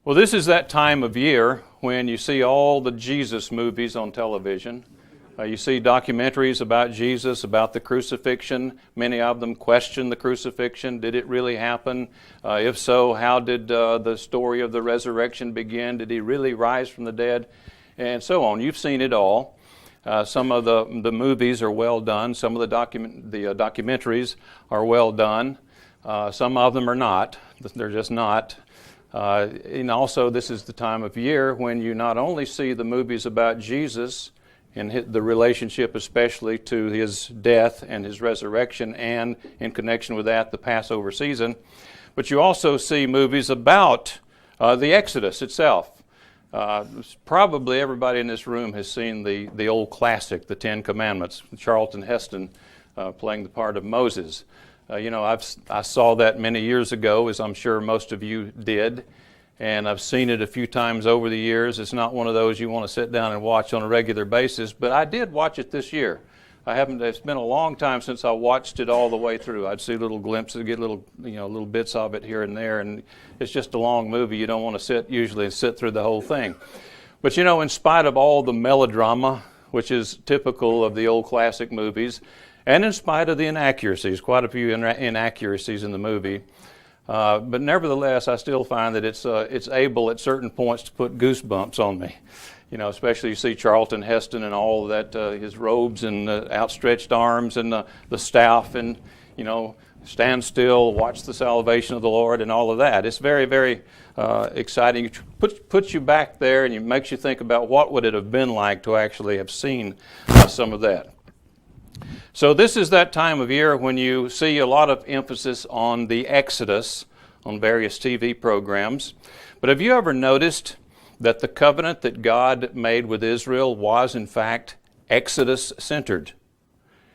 Well, this is that time of year when you see all the Jesus movies on television. You see documentaries about Jesus, about the crucifixion. Many of them question the crucifixion. Did it really happen? If so, how did the story of the resurrection begin? Did he really rise from the dead? And so on. You've seen it all. Some of the movies are well done. Some of the documentaries are well done. Some of them are not. They're just not. And also, this is the time of year when you not only see the movies about Jesus and the relationship especially to his death and his resurrection, and in connection with that, the Passover season, but you also see movies about the Exodus itself. Probably everybody in this room has seen the old classic, The Ten Commandments, Charlton Heston playing the part of Moses. I saw that many years ago, as I'm sure most of you did, and I've seen it a few times over the years. It's not one of those you want to sit down and watch on a regular basis, but I did watch it this year. It's been a long time since I watched it all the way through. I'd see little glimpses, get little bits of it here and there, and it's just a long movie. You don't want to usually sit through the whole thing. But in spite of all the melodrama, which is typical of the old classic movies, and in spite of the inaccuracies, quite a few inaccuracies in the movie, but nevertheless, I still find that it's able at certain points to put goosebumps on me. Especially you see Charlton Heston and all of that, his robes and outstretched arms and the staff, and stand still, watch the salvation of the Lord, and all of that. It's very, very exciting. It puts you back there, and it makes you think about what would it have been like to actually have seen some of that. So this is that time of year when you see a lot of emphasis on the Exodus on various TV programs. But have you ever noticed that the covenant that God made with Israel was in fact Exodus-centered?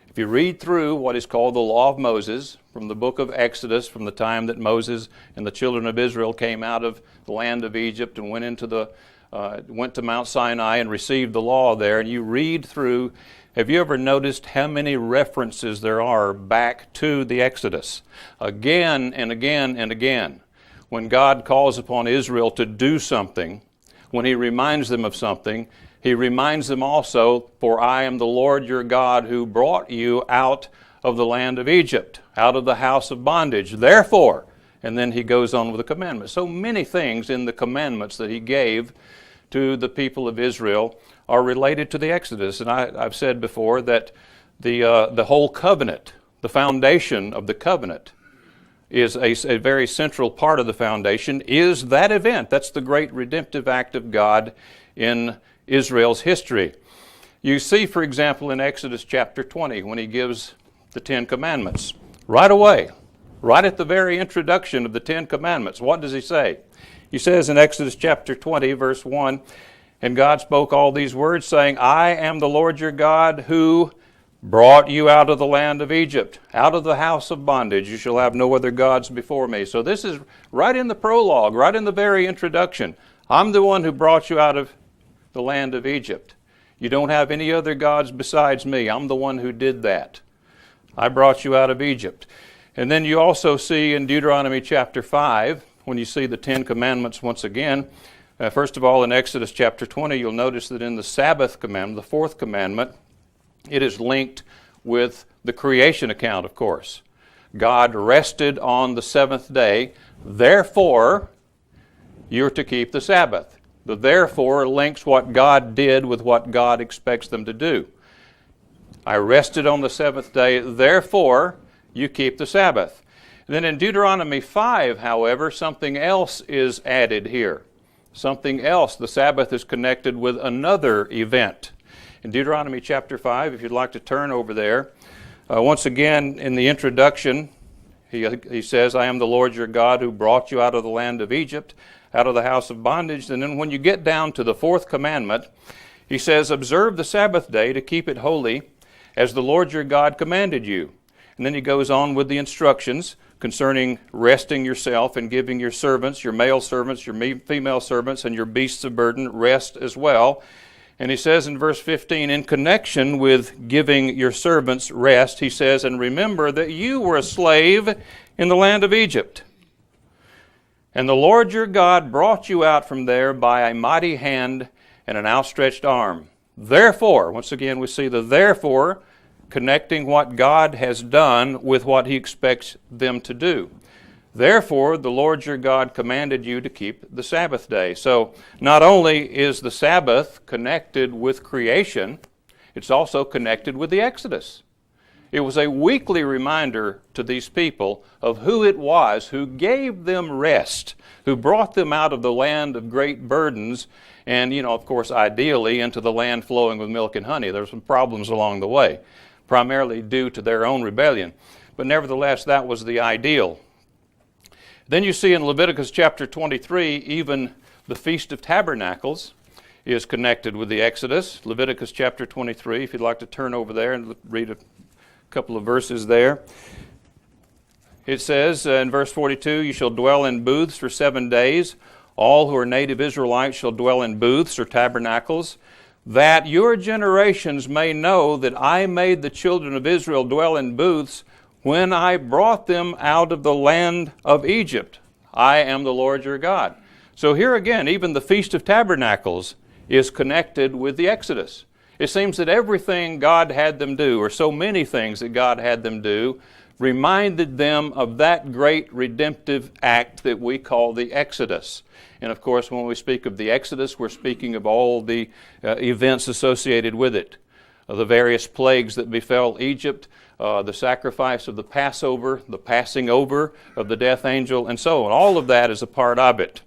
If you read through what is called the Law of Moses from the book of Exodus, from the time that Moses and the children of Israel came out of the land of Egypt and went to Mount Sinai and received the law there, and you read through, have you ever noticed how many references there are back to the Exodus? Again and again and again. When God calls upon Israel to do something, when he reminds them of something, he reminds them also, for I am the Lord your God who brought you out of the land of Egypt, out of the house of bondage. Therefore, and then he goes on with the commandments. So many things in the commandments that he gave to the people of Israel are related to the Exodus. And I've said before that the whole covenant, the foundation of the covenant, is a very central part of the foundation, is that event. That's the great redemptive act of God in Israel's history. You see, for example, in Exodus chapter 20, when he gives the Ten Commandments, right away, right at the very introduction of the Ten Commandments, what does he say? He says in Exodus chapter 20, verse 1, and God spoke all these words, saying, I am the Lord your God who brought you out of the land of Egypt, out of the house of bondage. You shall have no other gods before me. So this is right in the prologue, right in the very introduction. I'm the one who brought you out of the land of Egypt. You don't have any other gods besides me. I'm the one who did that. I brought you out of Egypt. And then you also see in Deuteronomy chapter 5, when you see the Ten Commandments once again, first of all, in Exodus chapter 20, you'll notice that in the Sabbath commandment, the fourth commandment, it is linked with the creation account, of course. God rested on the seventh day, therefore, you're to keep the Sabbath. The therefore links what God did with what God expects them to do. I rested on the seventh day, therefore, you keep the Sabbath. And then in Deuteronomy 5, however, something else is added here. Something else. The Sabbath is connected with another event. In Deuteronomy chapter 5, if you'd like to turn over there, once again in the introduction, he says, I am the Lord your God who brought you out of the land of Egypt, out of the house of bondage. And then when you get down to the fourth commandment, he says, observe the Sabbath day to keep it holy, as the Lord your God commanded you. And then he goes on with the instructions concerning resting yourself and giving your servants, your male servants, your female servants, and your beasts of burden rest as well. And he says in verse 15, in connection with giving your servants rest, he says, and remember that you were a slave in the land of Egypt. And the Lord your God brought you out from there by a mighty hand and an outstretched arm. Therefore, once again we see the therefore connecting what God has done with what he expects them to do. Therefore, the Lord your God commanded you to keep the Sabbath day. So not only is the Sabbath connected with creation, it's also connected with the Exodus. It was a weekly reminder to these people of who it was who gave them rest, who brought them out of the land of great burdens and, of course, ideally into the land flowing with milk and honey. There were some problems along the way, primarily due to their own rebellion. But nevertheless, that was the ideal. Then you see in Leviticus chapter 23, even the Feast of Tabernacles is connected with the Exodus. Leviticus chapter 23, if you'd like to turn over there and read a couple of verses there. It says in verse 42, you shall dwell in booths for 7 days. All who are native Israelites shall dwell in booths or tabernacles, that your generations may know that I made the children of Israel dwell in booths when I brought them out of the land of Egypt. I am the Lord your God. So here again, even the Feast of Tabernacles is connected with the Exodus. It seems that everything God had them do, or so many things that God had them do, reminded them of that great redemptive act that we call the Exodus. And of course, when we speak of the Exodus, we're speaking of all the events associated with it. The various plagues that befell Egypt, the sacrifice of the Passover, the passing over of the death angel, and so on. All of that is a part of it.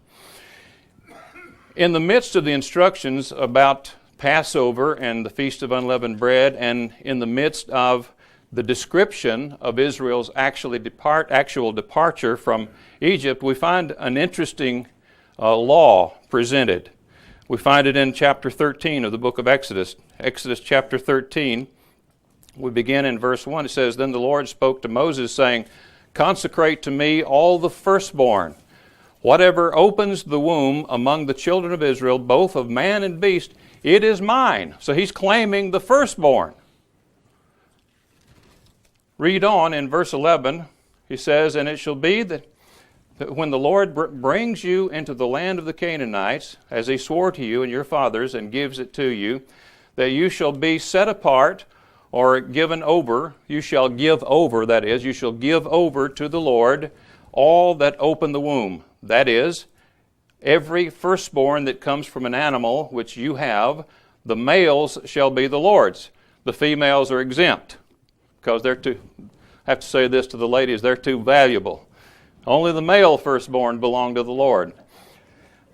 In the midst of the instructions about Passover and the Feast of Unleavened Bread, and in the midst of the description of Israel's actual departure from Egypt, we find an interesting law presented. We find it in chapter 13 of the book of Exodus. Exodus chapter 13, we begin in verse 1. It says, Then the Lord spoke to Moses, saying, Consecrate to me all the firstborn. Whatever opens the womb among the children of Israel, both of man and beast, it is mine. So he's claiming the firstborn. Read on in verse 11. He says, And it shall be that when the Lord brings you into the land of the Canaanites, as he swore to you and your fathers, and gives it to you, that you shall be set apart or given over. You shall give over, that is, you shall give over to the Lord all that open the womb. That is, every firstborn that comes from an animal which you have, the males shall be the Lord's. The females are exempt, because they're too, I have to say this to the ladies, they're too valuable. Only the male firstborn belong to the Lord.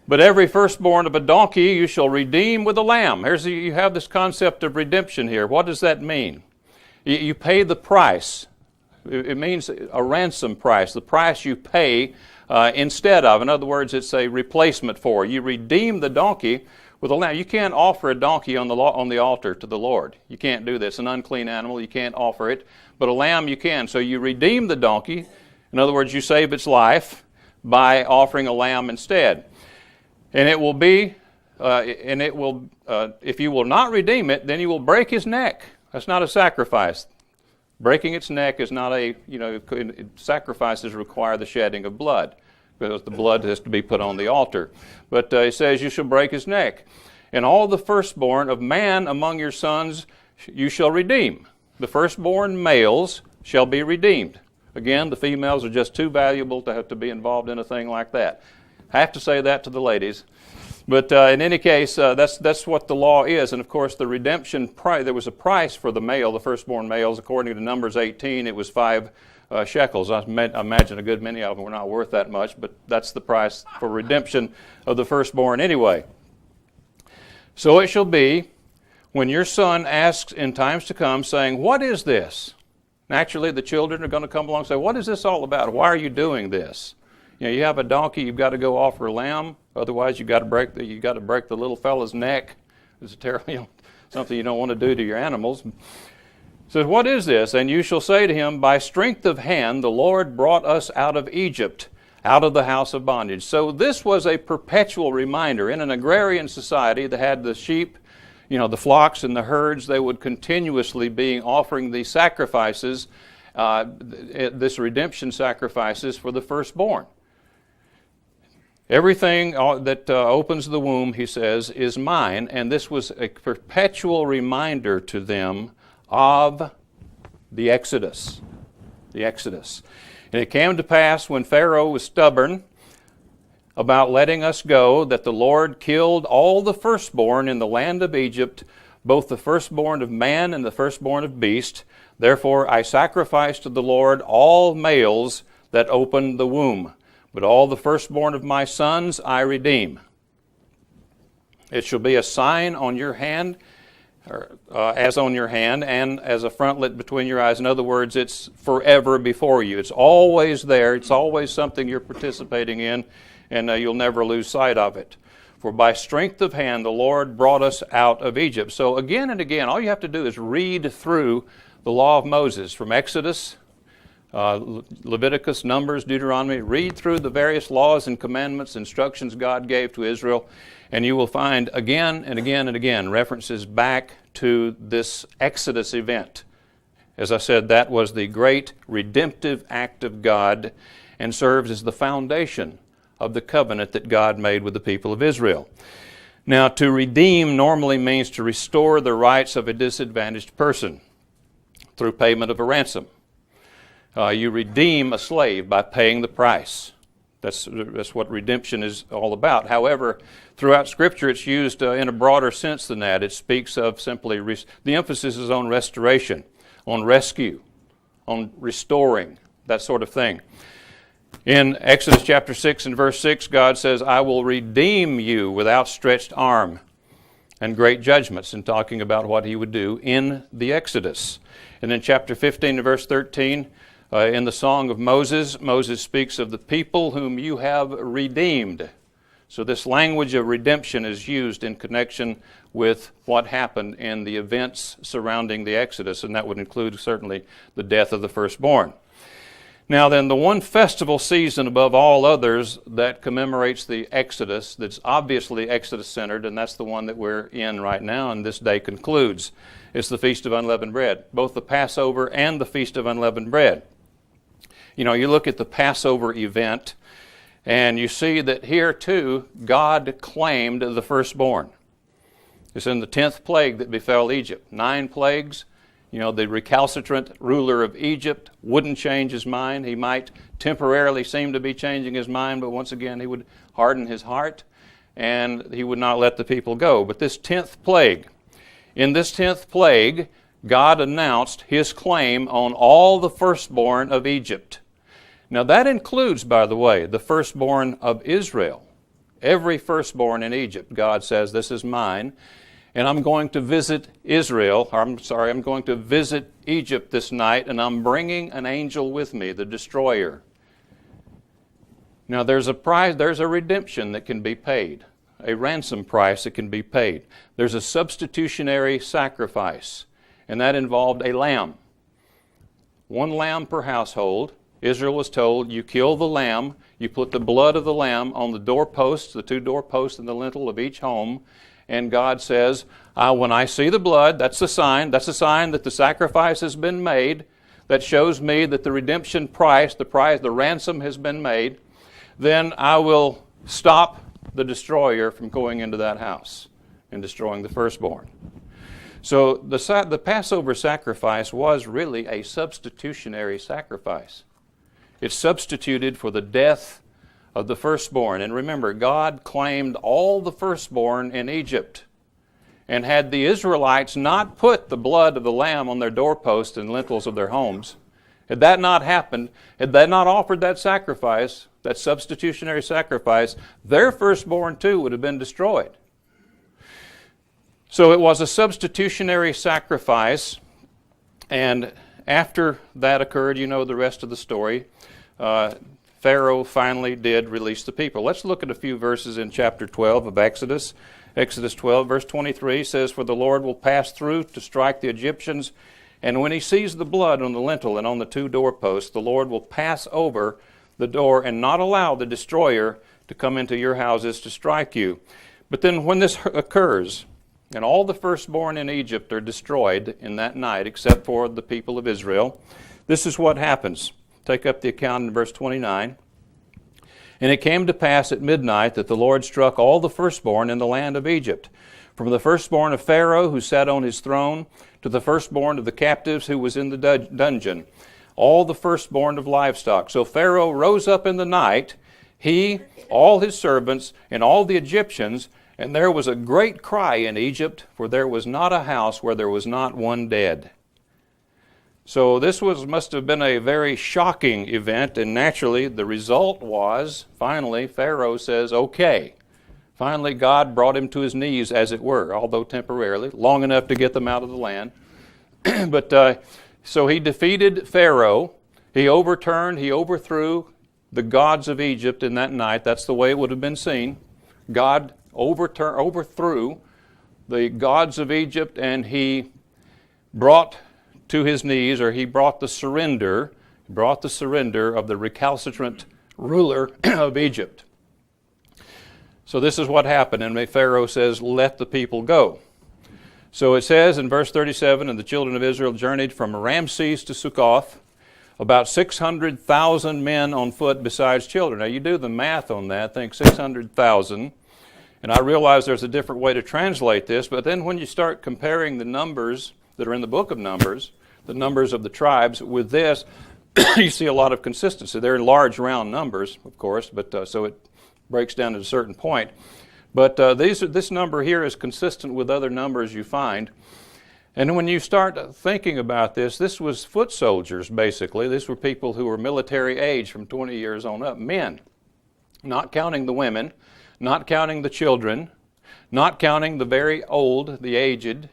But every firstborn of a donkey you shall redeem with a lamb. You have this concept of redemption here. What does that mean? You pay the price. It means a ransom price, the price you pay instead of. In other words, it's a replacement for. You redeem the donkey with a lamb. You can't offer a donkey on the altar to the Lord. You can't do this. An unclean animal, you can't offer it. But a lamb you can. So you redeem the donkey. In other words, you save its life by offering a lamb instead. And it will be, if you will not redeem it, then you will break his neck. That's not a sacrifice. Breaking its neck is not sacrifices require the shedding of blood, because the blood has to be put on the altar. But it says you shall break his neck. And all the firstborn of man among your sons you shall redeem. The firstborn males shall be redeemed. Again, the females are just too valuable to have to be involved in a thing like that. I have to say that to the ladies. But in any case, that's what the law is. And of course, the redemption price, there was a price for the male, the firstborn males. According to Numbers 18, it was 5 shekels. I imagine a good many of them were not worth that much, but that's the price for redemption of the firstborn anyway. So it shall be, when your son asks in times to come, saying, What is this? Naturally, the children are going to come along and say, What is this all about? Why are you doing this? You have a donkey, you've got to go offer a lamb. Otherwise, you've got to break the little fella's neck. It's terrible, something you don't want to do to your animals. It says, What is this? And you shall say to him, By strength of hand the Lord brought us out of Egypt, out of the house of bondage. So this was a perpetual reminder. In an agrarian society that had the sheep, the flocks and the herds, they would continuously be offering these sacrifices, this redemption sacrifices for the firstborn. Everything that opens the womb, he says, is mine. And this was a perpetual reminder to them of the Exodus. The Exodus. And it came to pass when Pharaoh was stubborn about letting us go, that the Lord killed all the firstborn in the land of Egypt, both the firstborn of man and the firstborn of beast. Therefore I sacrifice to the Lord all males that open the womb. But all the firstborn of my sons I redeem. It shall be a sign on your hand, as on your hand, and as a frontlet between your eyes. In other words, it's forever before you. It's always there. It's always something you're participating in, and you'll never lose sight of it. For by strength of hand the Lord brought us out of Egypt. So again and again, all you have to do is read through the law of Moses from Exodus, Leviticus, Numbers, Deuteronomy. Read through the various laws and commandments, instructions God gave to Israel, and you will find again and again and again references back to this Exodus event. As I said, that was the great redemptive act of God and serves as the foundation of the covenant that God made with the people of Israel. Now, to redeem normally means to restore the rights of a disadvantaged person through payment of a ransom. You redeem a slave by paying the price. That's what redemption is all about. However, throughout Scripture it's used in a broader sense than that. It speaks of simply, the emphasis is on restoration, on rescue, on restoring, that sort of thing. In Exodus chapter 6 and verse 6, God says, I will redeem you with outstretched arm and great judgments, in talking about what he would do in the Exodus. And in chapter 15 and verse 13, in the Song of Moses, Moses speaks of the people whom you have redeemed. So this language of redemption is used in connection with what happened in the events surrounding the Exodus, and that would include certainly the death of the firstborn. Now then, the one festival season above all others that commemorates the Exodus, that's obviously Exodus-centered, and that's the one that we're in right now, and this day concludes, is the Feast of Unleavened Bread, both the Passover and the Feast of Unleavened Bread. You know, you look at the Passover event, and you see that here too, God claimed the firstborn. It's in the 10th plague that befell Egypt. 9 plagues. You know, the recalcitrant ruler of Egypt wouldn't change his mind. He might temporarily seem to be changing his mind, but once again he would harden his heart, and he would not let the people go. But this 10th plague, in this 10th plague, God announced his claim on all the firstborn of Egypt. Now that includes, by the way, the firstborn of Israel. Every firstborn in Egypt, God says, this is mine, and I'm going to visit I'm going to visit Egypt this night, and I'm bringing an angel with me, the destroyer. Now there's a price, there's a redemption that can be paid, a ransom price that can be paid. There's a substitutionary sacrifice, and that involved a lamb. 1 lamb per household. Israel was told, you kill the lamb, you put the blood of the lamb on the doorposts, the 2 doorposts and the lintel of each home, and God says, when I see the blood, that's a sign that the sacrifice has been made, that shows me that the redemption price, the ransom has been made, then I will stop the destroyer from going into that house and destroying the firstborn. So the Passover sacrifice was really a substitutionary sacrifice. It substituted for the death of the firstborn. And remember, God claimed all the firstborn in Egypt. And had the Israelites not put the blood of the lamb on their doorposts and lintels of their homes, had that not happened, had they not offered that sacrifice, that substitutionary sacrifice, their firstborn too would have been destroyed. So it was a substitutionary sacrifice, and after that occurred, you know the rest of the story. Pharaoh finally did release the people. Let's look at a few verses in chapter 12 of Exodus. Exodus 12, verse 23 says, For the Lord will pass through to strike the Egyptians, and when he sees the blood on the lintel and on the 2 doorposts, the Lord will pass over the door and not allow the destroyer to come into your houses to strike you. But then when this occurs, and all the firstborn in Egypt are destroyed in that night, except for the people of Israel, this is what happens. Take up the account in verse 29. And it came to pass at midnight that the Lord struck all the firstborn in the land of Egypt, from the firstborn of Pharaoh who sat on his throne, to the firstborn of the captives who was in the dungeon, all the firstborn of livestock. So Pharaoh rose up in the night, he, all his servants, and all the Egyptians, and there was a great cry in Egypt, for there was not a house where there was not one dead. So this must have been a very shocking event, and naturally the result was, finally, Pharaoh says, okay. Finally, God brought him to his knees, as it were, although temporarily, long enough to get them out of the land. But so he defeated Pharaoh. He overthrew the gods of Egypt in that night. That's the way it would have been seen. God overthrew the gods of Egypt, and he brought to his knees, or he brought the surrender of the recalcitrant ruler of Egypt. So this is what happened, and Pharaoh says, let the people go. So it says in verse 37, and the children of Israel journeyed from Ramses to Succoth, about 600,000 men on foot besides children. Now you do the math on that, think 600,000. And I realize there's a different way to translate this, but then when you start comparing the numbers that are in the book of Numbers, the numbers of the tribes, with this, you see a lot of consistency. They're in large round numbers, of course, but so it breaks down at a certain point. But this number here is consistent with other numbers you find. And when you start thinking about this was foot soldiers, basically. These were people who were military age from 20 years on up, men, not counting the women, not counting the children, not counting the very old, the aged,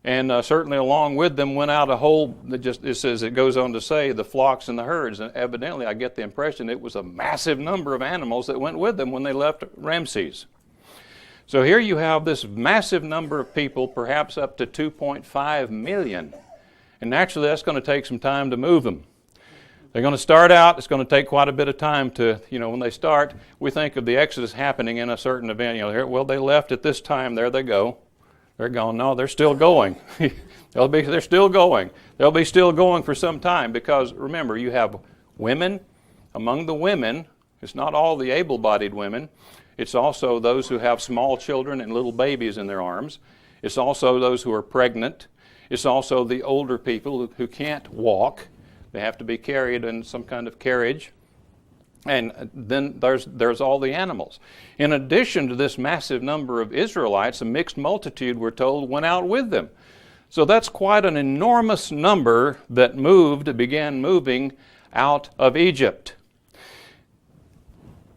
and certainly along with them went out a whole, it says, it goes on to say, the flocks and the herds. And evidently, I get the impression it was a massive number of animals that went with them when they left Ramses. So here you have this massive number of people, perhaps up to 2.5 million. And naturally, that's going to take some time to move them. They're going to start out, it's going to take quite a bit of time to, when they start, we think of the Exodus happening in a certain event. Well, they left at this time, there they go. They're gone. No, they're still going. They're still going. They'll be still going for some time because, remember, you have women. Among the women, it's not all the able-bodied women. It's also those who have small children and little babies in their arms. It's also those who are pregnant. It's also the older people who can't walk. They have to be carried in some kind of carriage. And then there's all the animals. In addition to this massive number of Israelites, a mixed multitude, we're told, went out with them. So that's quite an enormous number that began moving out of Egypt.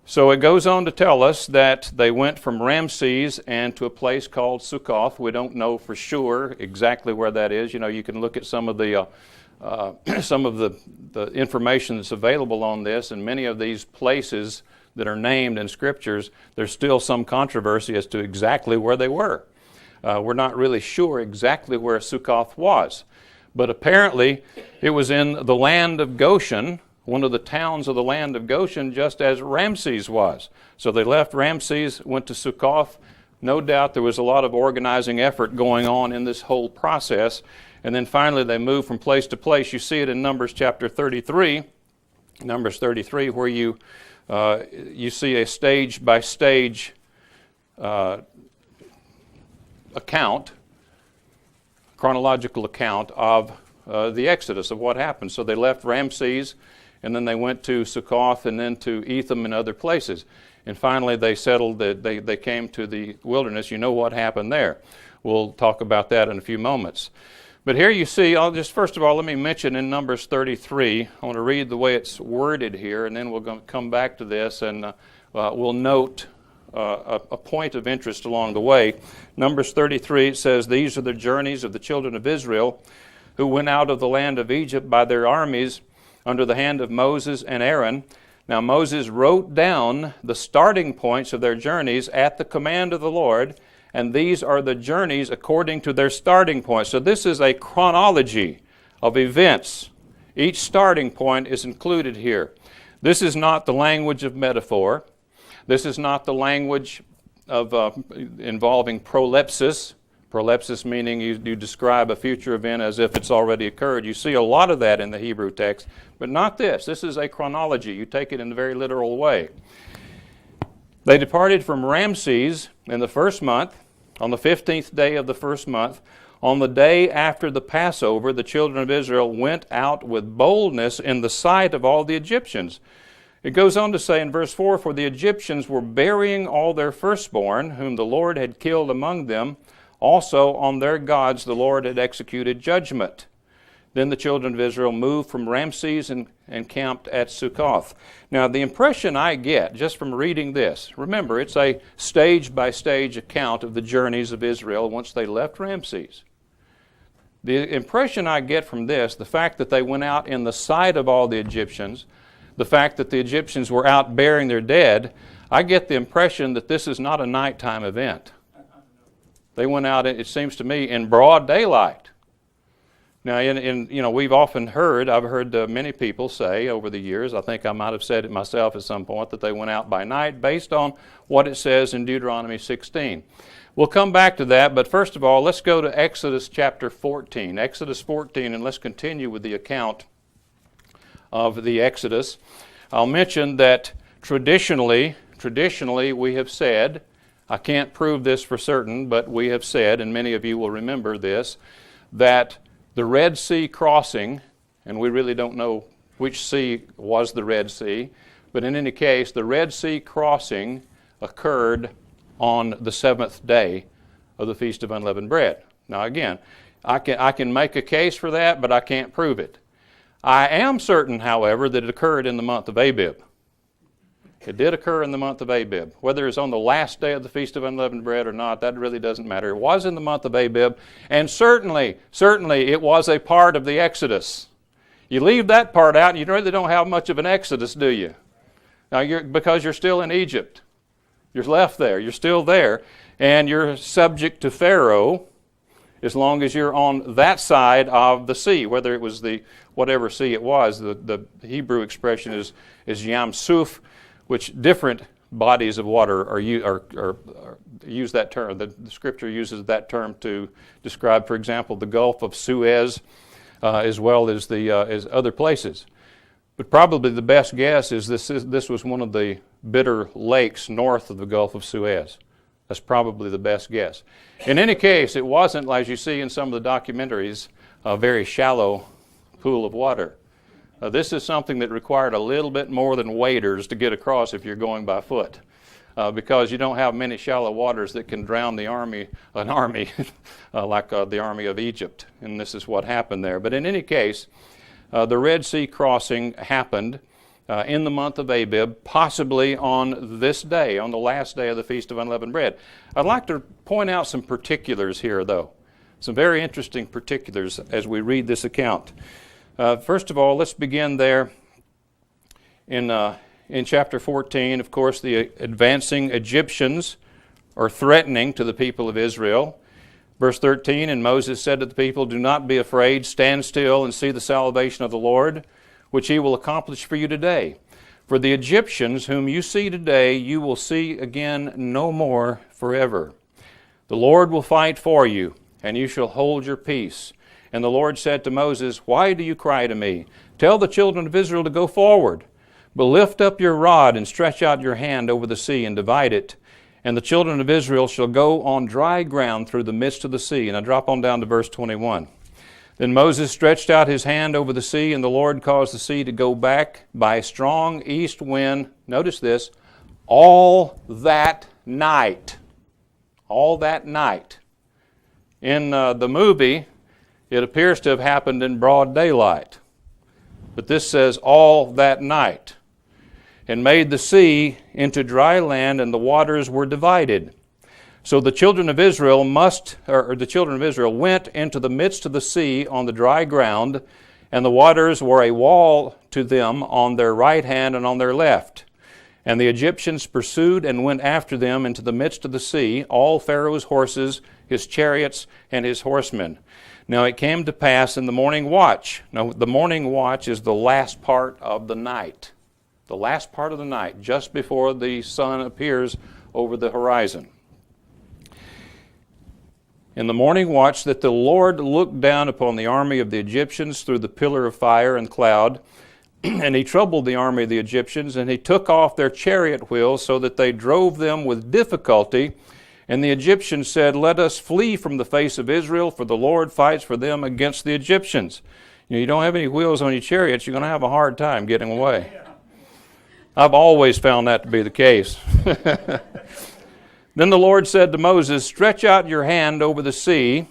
So it goes on to tell us that they went from Ramses and to a place called Succoth. We don't know for sure exactly where that is. You can look at some of the information that's available on this, and many of these places that are named in scriptures, there's still some controversy as to exactly where they were. We're not really sure exactly where Succoth was, but apparently it was in the land of Goshen, one of the towns of the land of Goshen, just as Ramses was. So they left Ramses, went to Succoth. No doubt there was a lot of organizing effort going on in this whole process. And then finally they moved from place to place. You see it in Numbers chapter 33, where you see a stage-by-stage chronological account of the Exodus, of what happened. So they left Ramses, and then they went to Succoth, and then to Etham and other places. And finally they settled, they came to the wilderness. You know what happened there. We'll talk about that in a few moments. But here you see, first of all, let me mention in Numbers 33, I want to read the way it's worded here, and then we're going to come back to this, and we'll note a point of interest along the way. Numbers 33, it says, "These are the journeys of the children of Israel who went out of the land of Egypt by their armies under the hand of Moses and Aaron. Now Moses wrote down the starting points of their journeys at the command of the Lord, and these are the journeys according to their starting points." So this is a chronology of events. Each starting point is included here. This is not the language of metaphor. This is not the language of involving prolepsis. Prolepsis meaning you describe a future event as if it's already occurred. You see a lot of that in the Hebrew text, but not this. This is a chronology. You take it in a very literal way. They departed from Ramses in the first month, on the 15th day of the first month. On the day after the Passover, the children of Israel went out with boldness in the sight of all the Egyptians. It goes on to say in verse 4, For the Egyptians were burying all their firstborn, whom the Lord had killed among them. Also on their gods the Lord had executed judgment. Then the children of Israel moved from Ramses and camped at Succoth. Now the impression I get just from reading this, remember it's a stage-by-stage account of the journeys of Israel once they left Ramses. The impression I get from this, the fact that they went out in the sight of all the Egyptians, the fact that the Egyptians were out burying their dead, I get the impression that this is not a nighttime event. They went out, it seems to me, in broad daylight. Now, we've often heard, I've heard many people say over the years, I think I might have said it myself at some point, that they went out by night based on what it says in Deuteronomy 16. We'll come back to that, but first of all, let's go to Exodus chapter 14. Exodus 14, and let's continue with the account of the Exodus. I'll mention that traditionally we have said, I can't prove this for certain, but we have said, and many of you will remember this, that the Red Sea crossing, and we really don't know which sea was the Red Sea, but in any case, the Red Sea crossing occurred on the seventh day of the Feast of Unleavened Bread. Now again, I can make a case for that, but I can't prove it. I am certain, however, that it occurred in the month of Abib. It did occur in the month of Abib. Whether it's on the last day of the Feast of Unleavened Bread or not, that really doesn't matter. It was in the month of Abib, and certainly it was a part of the Exodus. You leave that part out, and you really don't have much of an Exodus, do you? Now, because you're still in Egypt. You're left there. You're still there, and you're subject to Pharaoh as long as you're on that side of the sea, whether it was whatever sea it was. The Hebrew expression is Yam Suf, which different bodies of water are use that term. The Scripture uses that term to describe, for example, the Gulf of Suez, as well as as other places. But probably the best guess is this was one of the bitter lakes north of the Gulf of Suez. That's probably the best guess. In any case, it wasn't, as you see in some of the documentaries, a very shallow pool of water. This is something that required a little bit more than waders to get across if you're going by foot, because you don't have many shallow waters that can drown an army like the army of Egypt, and this is what happened there. But in any case, the Red Sea crossing happened in the month of Abib, possibly on this day, on the last day of the Feast of Unleavened Bread. I'd like to point out some particulars here, though, some very interesting particulars as we read this account. First of all, let's begin there in chapter 14. Of course, the advancing Egyptians are threatening to the people of Israel. Verse 13, And Moses said to the people, Do not be afraid, stand still and see the salvation of the Lord, which he will accomplish for you today. For the Egyptians whom you see today, you will see again no more forever. The Lord will fight for you, and you shall hold your peace. And the Lord said to Moses, Why do you cry to me? Tell the children of Israel to go forward. But lift up your rod and stretch out your hand over the sea and divide it. And the children of Israel shall go on dry ground through the midst of the sea. And I drop on down to verse 21. Then Moses stretched out his hand over the sea, and the Lord caused the sea to go back by a strong east wind. Notice this, all that night. All that night. In the movie, it appears to have happened in broad daylight. But this says all that night. And made the sea into dry land, and the waters were divided. So the children of Israel went into the midst of the sea on the dry ground, and the waters were a wall to them on their right hand and on their left. And the Egyptians pursued and went after them into the midst of the sea, all Pharaoh's horses, his chariots, and his horsemen. Now it came to pass in the morning watch. Now the morning watch is the last part of the night. The last part of the night, just before the sun appears over the horizon. In the morning watch that the Lord looked down upon the army of the Egyptians through the pillar of fire and cloud, and he troubled the army of the Egyptians, and he took off their chariot wheels so that they drove them with difficulty. And the Egyptians said, "Let us flee from the face of Israel, for the Lord fights for them against the Egyptians." You don't have any wheels on your chariots, you're going to have a hard time getting away. I've always found that to be the case. Then the Lord said to Moses, "Stretch out your hand over the sea,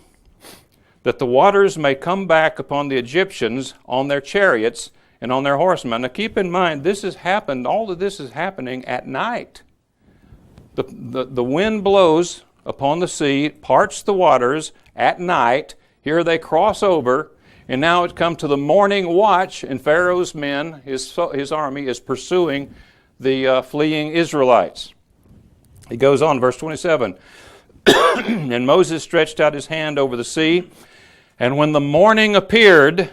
that the waters may come back upon the Egyptians on their chariots and on their horsemen." Now keep in mind, all of this is happening at night. The wind blows upon the sea, parts the waters at night. Here they cross over, and now it's come to the morning watch, and Pharaoh's men, his army, is pursuing the fleeing Israelites. He goes on, verse 27. "And Moses stretched out his hand over the sea, and when the morning appeared,"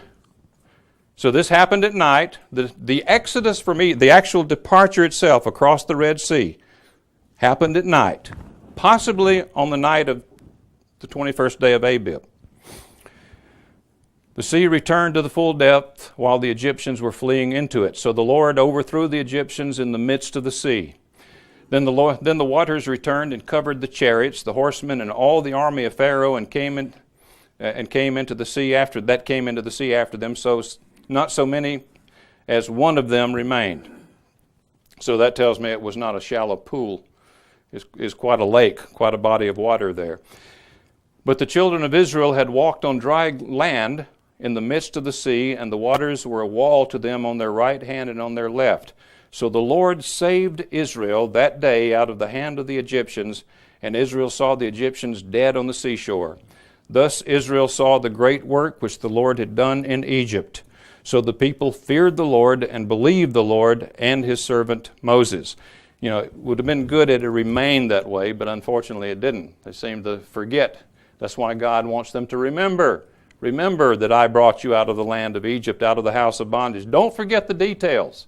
so this happened at night, the exodus from the actual departure itself across the Red Sea happened at night, possibly on the night of the 21st day of Abib. "The sea returned to the full depth while the Egyptians were fleeing into it. So the Lord overthrew the Egyptians in the midst of the sea. Then the waters returned and covered the chariots, the horsemen, and all the army of Pharaoh, and came into the sea after them. So not so many as one of them remained." So that tells me it was not a shallow pool. It's quite a lake, quite a body of water there. "But the children of Israel had walked on dry land in the midst of the sea, and the waters were a wall to them on their right hand and on their left. So the Lord saved Israel that day out of the hand of the Egyptians, and Israel saw the Egyptians dead on the seashore. Thus Israel saw the great work which the Lord had done in Egypt. So the people feared the Lord and believed the Lord and his servant Moses." It would have been good had it remained that way, but unfortunately it didn't. They seemed to forget. That's why God wants them to remember. Remember that I brought you out of the land of Egypt, out of the house of bondage. Don't forget the details.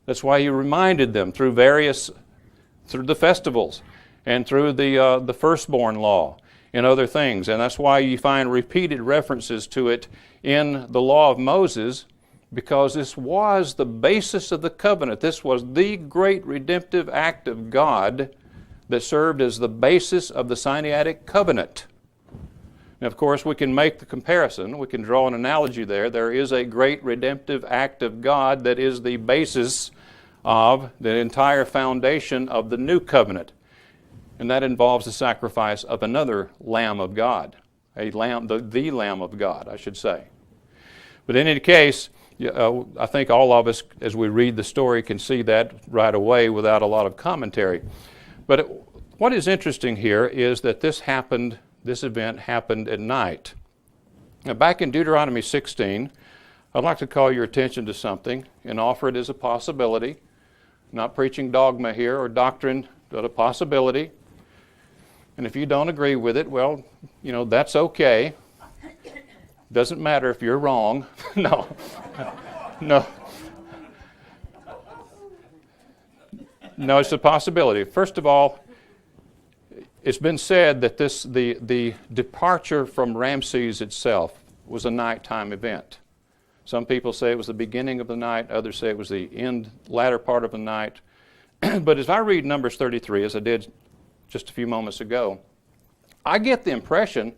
That's why he reminded them through the festivals and through the firstborn law and other things. And that's why you find repeated references to it in the law of Moses, because this was the basis of the covenant. This was the great redemptive act of God that served as the basis of the Sinaitic covenant. Now, of course, we can make the comparison. We can draw an analogy there. There is a great redemptive act of God that is the basis of the entire foundation of the new covenant. And that involves the sacrifice of another Lamb of God. The Lamb of God, I should say. But in any case, I think all of us, as we read the story, can see that right away without a lot of commentary. But what is interesting here is that this event happened at night. Now, back in Deuteronomy 16, I'd like to call your attention to something and offer it as a possibility. Not preaching dogma here or doctrine, but a possibility. And if you don't agree with it, well, that's okay. Doesn't matter if you're wrong. No. No, it's a possibility. First of all, it's been said that the departure from Ramses itself was a nighttime event. Some people say it was the beginning of the night. Others say it was the latter part of the night. But as I read Numbers 33, as I did just a few moments ago, I get the impression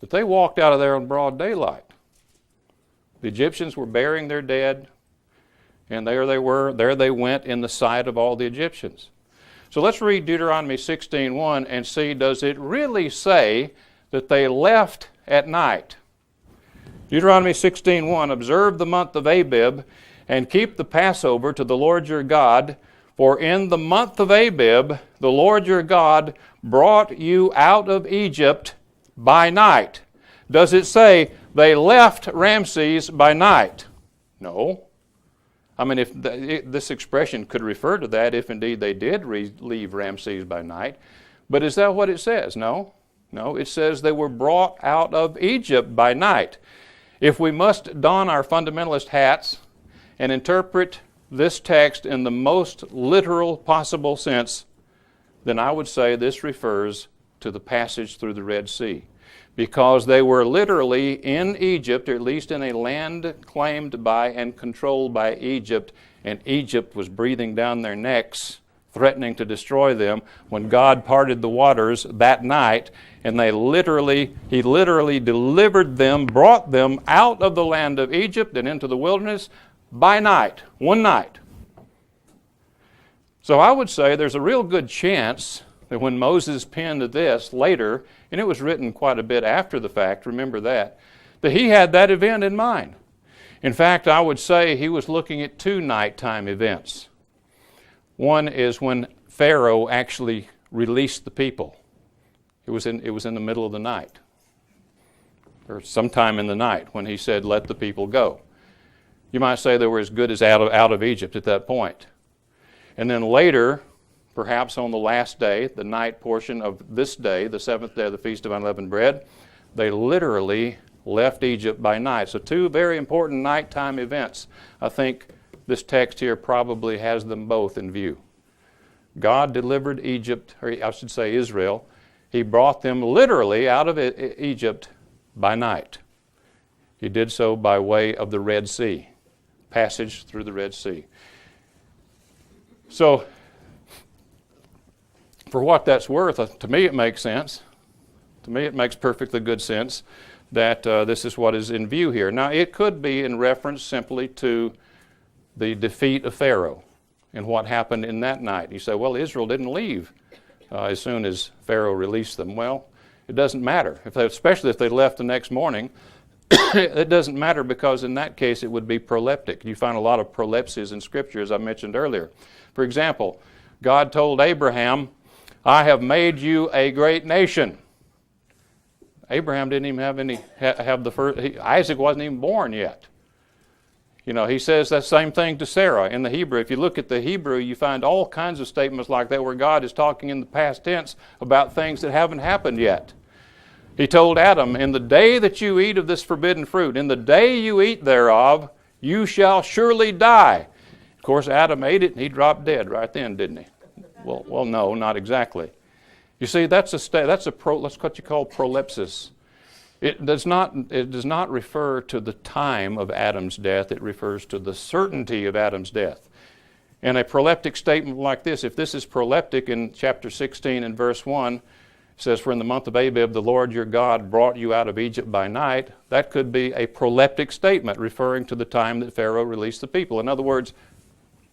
that they walked out of there in broad daylight. The Egyptians were burying their dead, and there they went in the sight of all the Egyptians. So let's read Deuteronomy 16:1 and see, does it really say that they left at night? Deuteronomy 16:1, "Observe the month of Abib, and keep the Passover to the Lord your God, for in the month of Abib the Lord your God brought you out of Egypt by night." Does it say they left Ramses by night? No. I mean, this expression could refer to that if indeed they did leave Ramses by night. But is that what it says? No. No, it says they were brought out of Egypt by night. If we must don our fundamentalist hats and interpret this text in the most literal possible sense, then I would say this refers to to the passage through the Red Sea, because they were literally in Egypt, or at least in a land claimed by and controlled by Egypt, and Egypt was breathing down their necks, threatening to destroy them, when God parted the waters that night, and He literally delivered them, brought them out of the land of Egypt and into the wilderness by night, one night. So I would say there's a real good chance that when Moses penned this later, and it was written quite a bit after the fact, remember that he had that event in mind. In fact, I would say he was looking at two nighttime events. One is when Pharaoh actually released the people. It was in the middle of the night, or sometime in the night, when he said, "Let the people go." You might say they were as good as out of Egypt at that point. And then later, perhaps on the last day, the night portion of this day, the seventh day of the Feast of Unleavened Bread, they literally left Egypt by night. So two very important nighttime events. I think this text here probably has them both in view. God delivered Egypt, or I should say Israel. He brought them literally out of Egypt by night. He did so by way of the Red Sea, passage through the Red Sea. So, for what that's worth, to me it makes sense. To me it makes perfectly good sense that this is what is in view here. Now, it could be in reference simply to the defeat of Pharaoh and what happened in that night. You say, well, Israel didn't leave as soon as Pharaoh released them. Well, it doesn't matter, especially if they left the next morning. It doesn't matter, because in that case it would be proleptic. You find a lot of prolepses in Scripture, as I mentioned earlier. For example, God told Abraham, "I have made you a great nation." Abraham didn't even have the first. Isaac wasn't even born yet. You know, he says that same thing to Sarah in the Hebrew. If you look at the Hebrew, you find all kinds of statements like that where God is talking in the past tense about things that haven't happened yet. He told Adam, "In the day that you eat of this forbidden fruit, in the day you eat thereof, you shall surely die." Of course, Adam ate it and he dropped dead right then, didn't he? Well, no, not exactly. You see, that's what you call prolepsis. It does not refer to the time of Adam's death. It refers to the certainty of Adam's death. And a proleptic statement like this, if this is proleptic in chapter 16 and verse 1, it says, "For in the month of Abib the Lord your God brought you out of Egypt by night," that could be a proleptic statement referring to the time that Pharaoh released the people. In other words,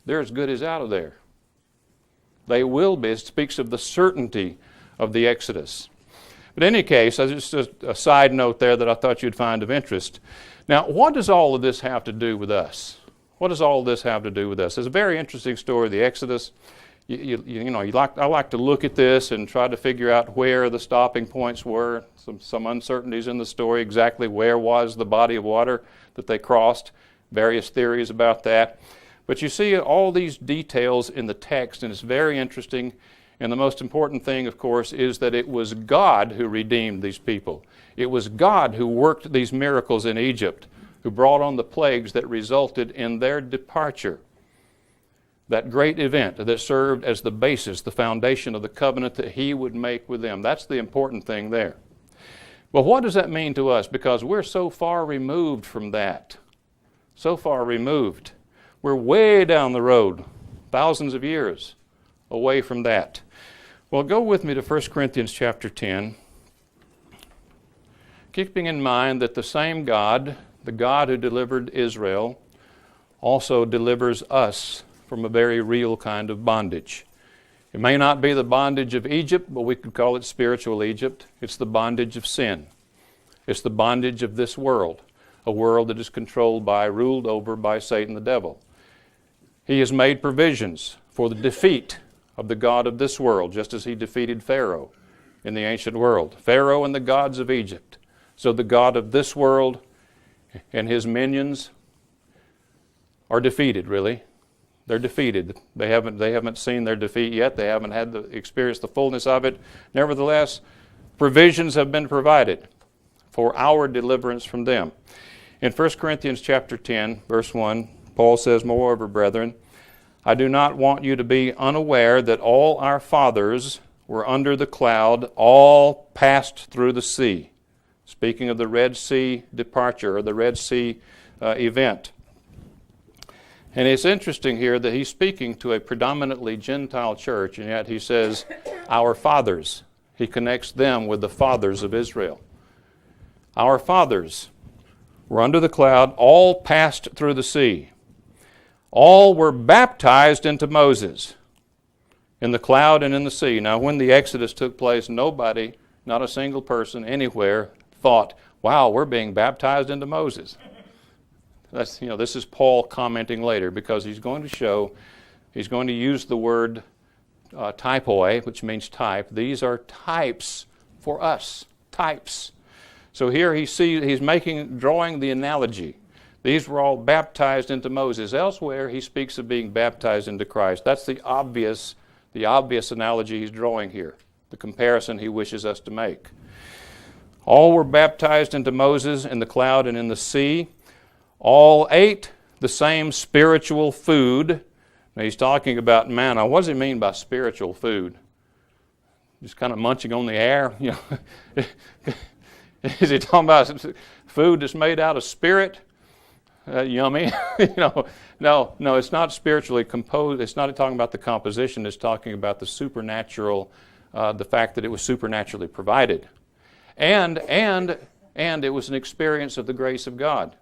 they're as good as out of there. They will be. It speaks of the certainty of the Exodus. But in any case, just a side note there that I thought you'd find of interest. Now, what does all of this have to do with us? What does all of this have to do with us? It's a very interesting story, the Exodus. I like to look at this and try to figure out where the stopping points were, some uncertainties in the story, exactly where was the body of water that they crossed, various theories about that. But you see all these details in the text, and it's very interesting. And the most important thing, of course, is that it was God who redeemed these people. It was God who worked these miracles in Egypt, who brought on the plagues that resulted in their departure. That great event that served as the basis, the foundation of the covenant that He would make with them. That's the important thing there. Well, what does that mean to us? Because we're so far removed from that. So far removed. We're way down the road, thousands of years away from that. Well, go with me to 1 Corinthians chapter 10. Keeping in mind that the same God, the God who delivered Israel, also delivers us from a very real kind of bondage. It may not be the bondage of Egypt, but we could call it spiritual Egypt. It's the bondage of sin. It's the bondage of this world, a world that is controlled by, ruled over by Satan the devil. He has made provisions for the defeat of the god of this world, just as he defeated Pharaoh in the ancient world. Pharaoh and the gods of Egypt. So the god of this world and his minions are defeated, really. They're defeated. They haven't seen their defeat yet. They haven't had experienced the fullness of it. Nevertheless, provisions have been provided for our deliverance from them. In 1 Corinthians chapter 10, verse 1, Paul says, "Moreover, brethren, I do not want you to be unaware that all our fathers were under the cloud, all passed through the sea. Speaking of the Red Sea departure, or the Red Sea event. And it's interesting here that he's speaking to a predominantly Gentile church, and yet he says, our fathers. He connects them with the fathers of Israel. Our fathers were under the cloud, all passed through the sea. All were baptized into Moses in the cloud and in the sea. Now, when the Exodus took place, nobody, not a single person anywhere, thought, wow, we're being baptized into Moses. That's, this is Paul commenting later, because he's going to use the word typoi, which means type. These are types for us, types. So here he's drawing the analogy. These were all baptized into Moses. Elsewhere, he speaks of being baptized into Christ. That's the obvious analogy he's drawing here, the comparison he wishes us to make. All were baptized into Moses in the cloud and in the sea. All ate the same spiritual food. Now he's talking about manna. What does he mean by spiritual food? Just kind of munching on the air? Is he talking about food that's made out of spirit? Yummy? No, it's not spiritually composed. It's not talking about the composition. It's talking about the supernatural, the fact that it was supernaturally provided. And it was an experience of the grace of God.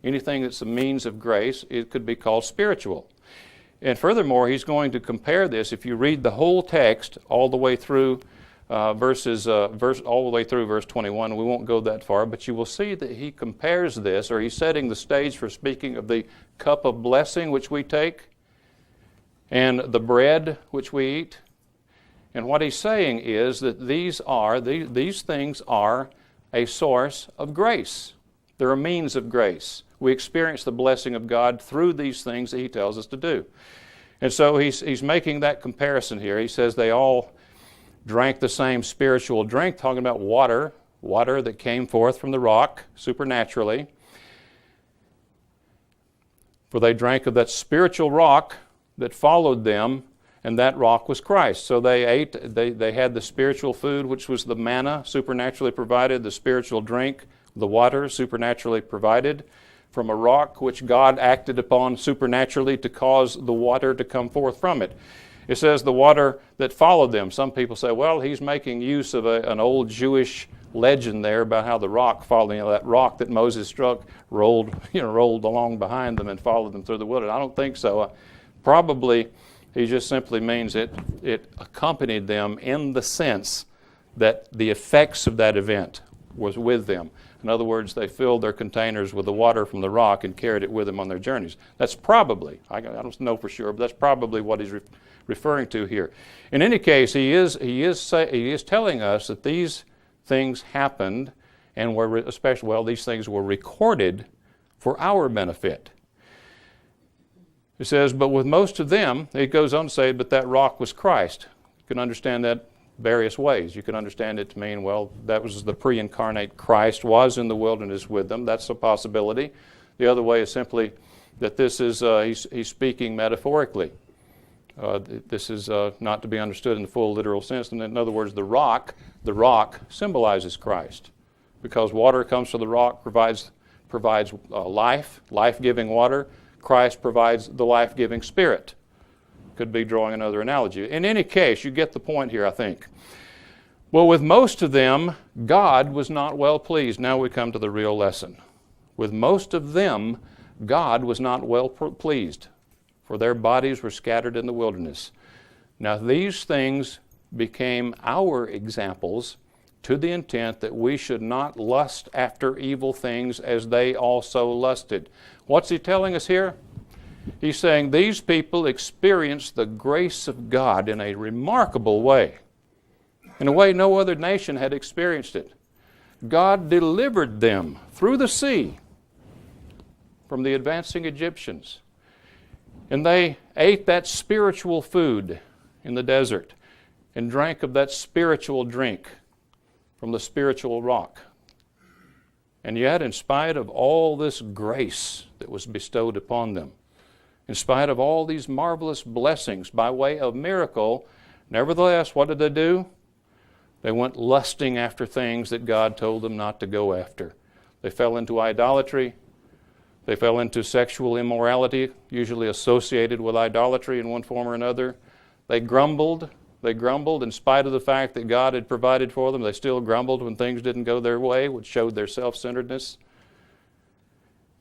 Anything that's a means of grace, it could be called spiritual. And furthermore, he's going to compare this. If you read the whole text all the way through verse 21, we won't go that far, but you will see that he compares this, or he's setting the stage for speaking of the cup of blessing which we take and the bread which we eat. And what he's saying is that these things are a source of grace. They're a means of grace. We experience the blessing of God through these things that he tells us to do. And so he's making that comparison here. He says they all drank the same spiritual drink, talking about water that came forth from the rock supernaturally. For they drank of that spiritual rock that followed them, and that rock was Christ. So they had the spiritual food, which was the manna, supernaturally provided, the spiritual drink, the water, supernaturally provided, from a rock which God acted upon supernaturally to cause the water to come forth from it. It says the water that followed them. Some people say, well, he's making use of an old Jewish legend there about how the rock followed, that rock that Moses struck rolled along behind them and followed them through the wilderness. I don't think so. Probably he just simply means it accompanied them in the sense that the effects of that event was with them. In other words, they filled their containers with the water from the rock and carried it with them on their journeys. That's probably, I don't know for sure, but that's probably what he's referring to here. In any case, he is telling us that these things happened and these things were recorded for our benefit. It says, but with most of them, it goes on to say, but that rock was Christ. You can understand that various ways. You can understand it to mean, well, that was the pre-incarnate Christ was in the wilderness with them. That's a possibility. The other way is simply that this is, he's speaking metaphorically. This is not to be understood in the full literal sense. And in other words, the rock symbolizes Christ, because water comes from the rock, provides life-giving water. Christ provides the life-giving Spirit. Could be drawing another analogy. In any case, you get the point here, I think. Well, with most of them, God was not well pleased. Now we come to the real lesson. With most of them, God was not well pleased, for their bodies were scattered in the wilderness. Now these things became our examples, to the intent that we should not lust after evil things as they also lusted. What's he telling us here? He's saying these people experienced the grace of God in a remarkable way, in a way no other nation had experienced it. God delivered them through the sea from the advancing Egyptians, and they ate that spiritual food in the desert and drank of that spiritual drink from the spiritual rock. And yet, in spite of all this grace that was bestowed upon them, in spite of all these marvelous blessings by way of miracle, Nevertheless, what did they do? They went lusting after things that God told them not to go after. They fell into idolatry. They fell into sexual immorality, usually associated with idolatry in one form or another. They grumbled. They grumbled in spite of the fact that God had provided for them. They still grumbled when things didn't go their way, which showed their self-centeredness.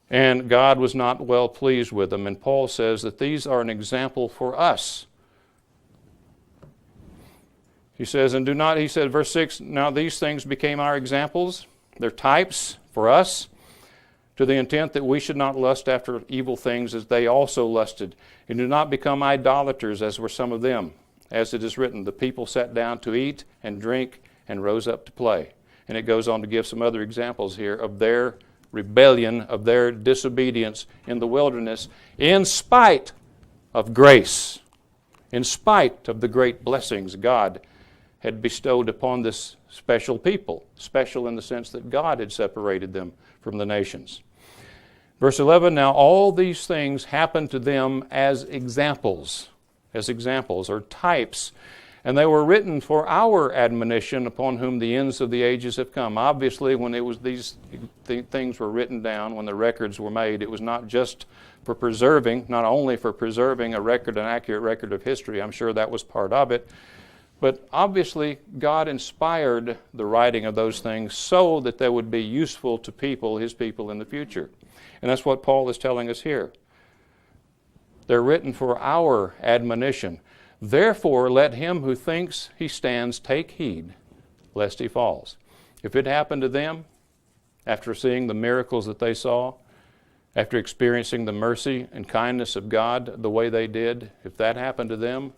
And God was not well pleased with them. And Paul says that these are an example for us. He says, verse 6, now these things became our examples. They're types for us, to the intent that we should not lust after evil things as they also lusted, and do not become idolaters as were some of them. As it is written, the people sat down to eat and drink and rose up to play. And it goes on to give some other examples here of their rebellion, of their disobedience in the wilderness, in spite of grace, in spite of the great blessings God had bestowed upon this special people, special in the sense that God had separated them from the nations. Verse 11, now all these things happened to them as examples or types, and they were written for our admonition, upon whom the ends of the ages have come. Obviously, when these things were written down, when the records were made, it was not just for preserving, not only for preserving an accurate record of history. I'm sure that was part of it. But obviously, God inspired the writing of those things so that they would be useful to people, His people, in the future. And that's what Paul is telling us here. They're written for our admonition. Therefore, let him who thinks he stands take heed, lest he falls. If it happened to them, after seeing the miracles that they saw, after experiencing the mercy and kindness of God the way they did, if that happened to them,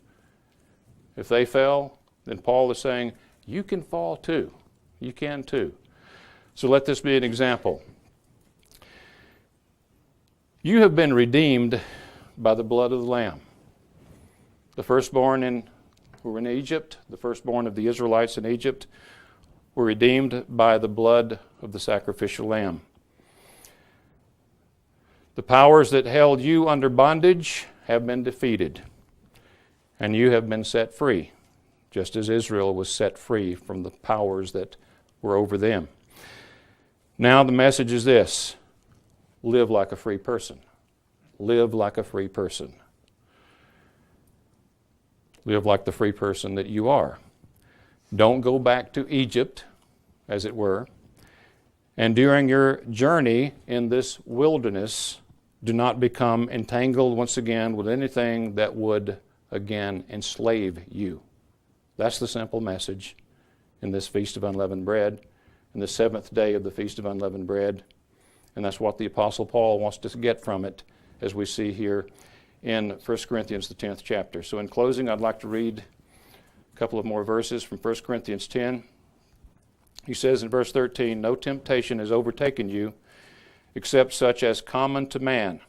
if they fell, then Paul is saying, you can fall too. You can too. So let this be an example. You have been redeemed by the blood of the Lamb. The firstborn who were in Egypt, the firstborn of the Israelites in Egypt, were redeemed by the blood of the sacrificial lamb. The powers that held you under bondage have been defeated, and you have been set free, just as Israel was set free from the powers that were over them. Now the message is this: live like a free person. Live like a free person. Live like the free person that you are. Don't go back to Egypt, as it were. And during your journey in this wilderness, do not become entangled once again with anything that would again enslave you. That's the simple message in this Feast of Unleavened Bread, in the seventh day of the Feast of Unleavened Bread. And that's what the Apostle Paul wants to get from it, as we see here in 1 Corinthians, the 10th chapter. So in closing, I'd like to read a couple of more verses from 1 Corinthians 10. He says in verse 13, no temptation has overtaken you except such as common to man.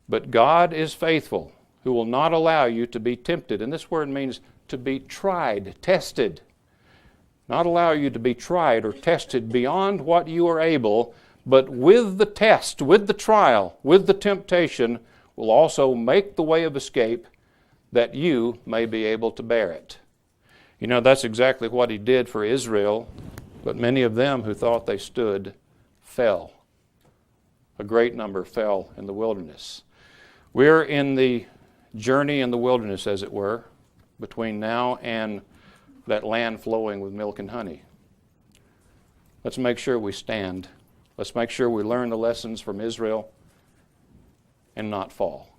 But God is faithful, who will not allow you to be tempted. And this word means to be tried, tested. Not allow you to be tried or tested beyond what you are able, but with the test, with the trial, with the temptation, will also make the way of escape that you may be able to bear it. You know, that's exactly what He did for Israel, but many of them who thought they stood fell. A great number fell in the wilderness. We're in the journey in the wilderness, as it were, between now and that land flowing with milk and honey. Let's make sure we stand. Let's make sure we learn the lessons from Israel and not fall.